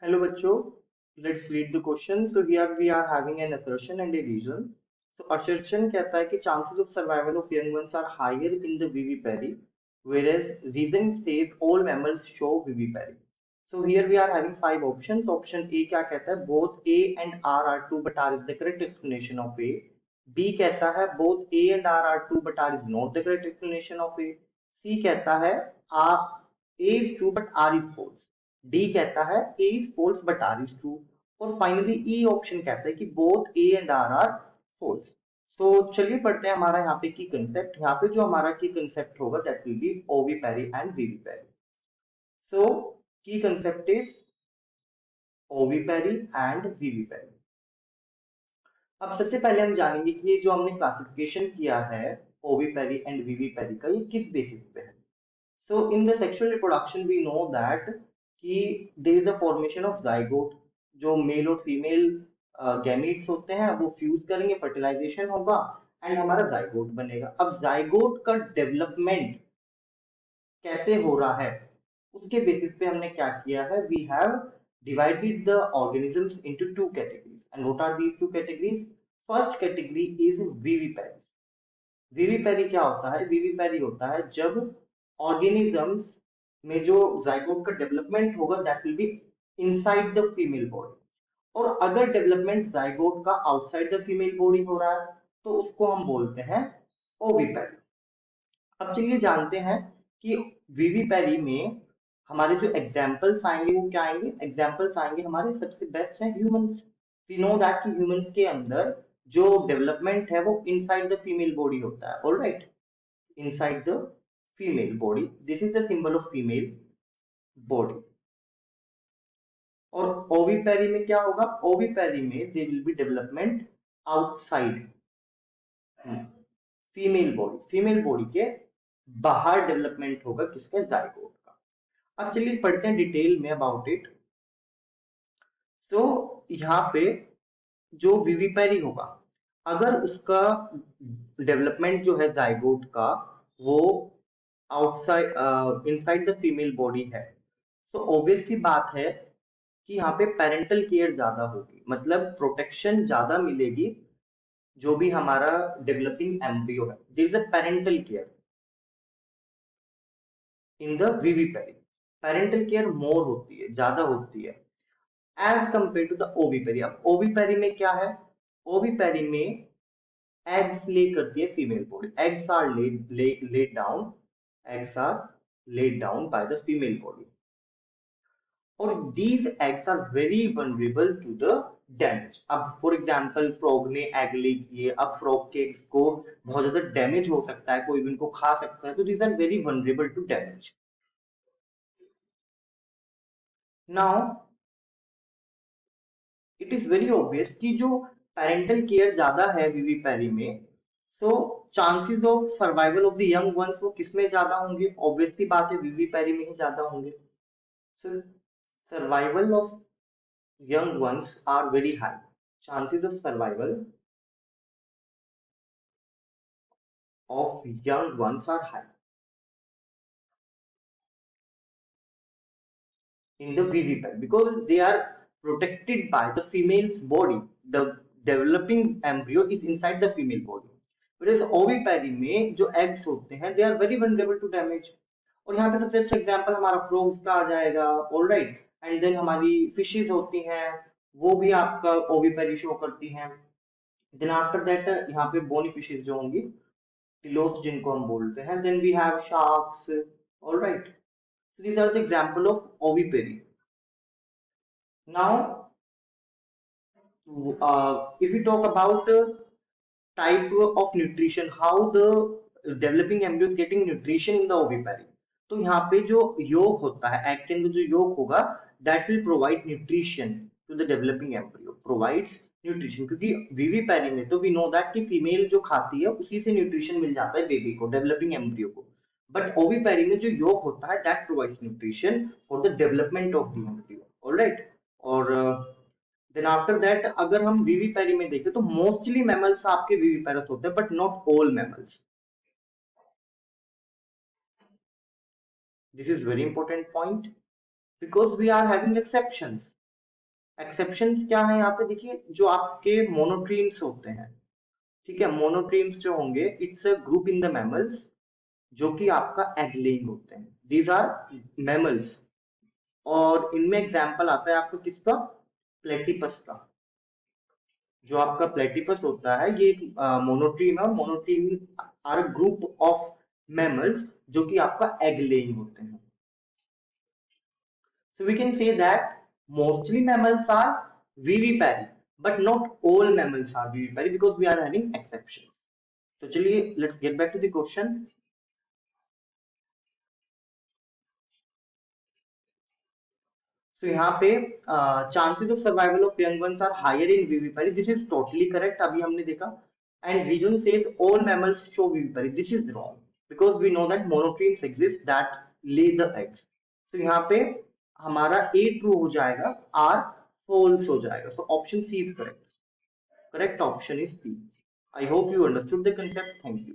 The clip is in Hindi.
Hello, bachcho. Let's read the question. So here we are having an assertion and a reason. So assertion कहता है कि chances of survival of young ones are higher in the vivipary, whereas reason says all mammals show vivipary. So here we are having five options. Option A क्या कहता है? Both A and R are true, but R is the correct explanation of A. B कहता है both A and R are true, but R is not the correct explanation of A. C कहता है R A is true, but R is false. D कहता है A is false but R is true. और फाइनली ई ऑप्शन कहता है कि both A and R false. So चलिए पढ़ते हैं हमारा यहाँ पे की कंसेप्ट। यहाँ पे जो हमारा की कंसेप्ट होगा that will be ओविपेरी and vivipary. सो की कंसेप्ट इज ओविपेरी एंड विविपेरी। अब सबसे पहले हम जानेंगे कि ये जो हमने क्लासिफिकेशन किया है ओविपेरी एंड विविपेरी का, ये किस बेसिस पे है। So in the sexual reproduction we know that कि there is a formation of zygote। जो मेल और फीमेल गैमीट्स होते हैं वो फ्यूज करेंगे, फर्टिलाइजेशन होगा एंड हमारा जाइगोट बनेगा। अब जाइगोट का डेवलपमेंट कैसे हो रहा है उसके बेसिस पे हमने क्या किया है, we have divided the organisms into two categories, and what are these two categories? First category is viviparies। Vivipary क्या होता है? विविपेरी होता है जब ऑर्गेनिजम्स में जो जाइगोट का डेवलपमेंट होगा that will be inside the female body. और अगर डेवलपमेंट जाइगोट का आउटसाइड द फीमेल बॉडी हो रहा है तो उसको हम बोलते हैं ओविपेरी। अब चलिए जानते हैं कि विविपेरी में हमारे जो एग्जाम्पल्स आएंगे वो क्या आएंगे। एग्जाम्पल्स आएंगे हमारे सबसे बेस्ट है ह्यूमंस। वी नो दैट कि ह्यूमंस के अंदर जो डेवलपमेंट है वो इनसाइड द फीमेल बॉडी होता है। Alright, inside the female body, this is the symbol of female body. और ओविपेरी में क्या होगा? ओविपेरी में they will be development outside female body के बाहर डेवलपमेंट होगा किसके? जाइगोट का। अब चलिए पढ़ते हैं डिटेल में अबाउट इट। सो यहाँ पे जो विविपेरी होगा, अगर उसका डेवलपमेंट जो है जाइगोट का वो outside inside the female body है, सो ऑब्वियस सी बात है कि यहाँ पे पेरेंटल केयर ज्यादा होगी, मतलब प्रोटेक्शन ज्यादा मिलेगी। जो भी हमारा डेवलपिंग एम्ब्रियो है, this is a parental care in the vivipary. Parental care more होती है, ज्यादा होती है as compare to the ovipary. अब ओविपेरी में क्या है? ओविपेरी में एग्स ले करती है female body. Eggs are laid down, eggs are laid down by the female body, और these eggs are very vulnerable to the damage। अब फॉर एग्जांपल फ्रॉग ने एग ले किए, अब फ्रॉग के एग्स को बहुत ज्यादा डैमेज हो सकता है, कोई भी इनको खा सकता है, तो these are very vulnerable to damage। Now it is very obvious कि जो पेरेंटल केयर ज्यादा है विविपेरी में, so chances of survival of the young ones वो किसमें ज्यादा होंगे? ऑब्वियस सी बात है विविपेरी में ही ज्यादा होंगे। So survival of young ones are very high, chances of survival of young ones are high in the vivipar because they are protected by the female's body. The developing embryo is inside the female body, whereas ovipary में जो eggs होते हैं they are very vulnerable to damage। और यहाँ पे सबसे अच्छा एग्जांपल हमारा फ्रॉग्स का आ जाएगा। ऑलराइट, एंड देन हमारी फिशेस होती हैं, वो भी आपका ओविपेरी शो करती हैं। देन आफ्टर दैट यहाँ पे बोनी फिशेस जो होंगी, टिलोस जिनको हम बोलते हैं, then we have sharks. Alright, these are the example of ovipary। Now if we talk about type of nutrition, how the developing embryo is getting nutrition in the ovipary, तो यहाँ पे जो योग होता है, एग के अंदर जो योग होगा that will provide nutrition to the developing embryo, provides nutrition। क्योंकि विविपेरी में तो we know that कि फीमेल जो खाती है उसी से न्यूट्रिशन मिल जाता है बेबी को, डेवलपिंग एम्ब्रियो को। बट ओविपेरी में जो योग होता है that provides nutrition for the development of the embryo। Alright, और देन आफ्टर दैट अगर हम विविपेरी में देखें तो मोस्टली मैमल्स आपके विविपेरस होते हैं but not all mammals. This is very important point because we are having exceptions. Exceptions क्या है यहाँ पे देखिए, जो आपके मोनोट्रीम्स होते हैं, ठीक है, मोनोट्रीम्स जो होंगे it's a group in the mammals जो कि आपका एग लेइंग होते हैं, दीज आर मैमल्स। और इनमें एग्जाम्पल आता है आपको किसका, प्लेटिपस का। जो आपका प्लेटिपस होता है ये मोनोट्रीम है, और monotreme are group of mammals जो कि आपका एग लेइंग होते हैं। So we can say that mostly mammals are vivipary, but not all mammals are vivipary because we are having exceptions. तो चलिए let's get back to the question. So यहाँ पे chances of survival of young ones are higher in vivipary. This is totally correct. अभी हमने देखा. And reason says all mammals show vivipary. This is wrong because we know that monotremes exist that lay the eggs. So यहाँ पे हमारा A true हो जाएगा, R false हो जाएगा. So option C is correct. Correct option is C. I hope you understood the concept. Thank you.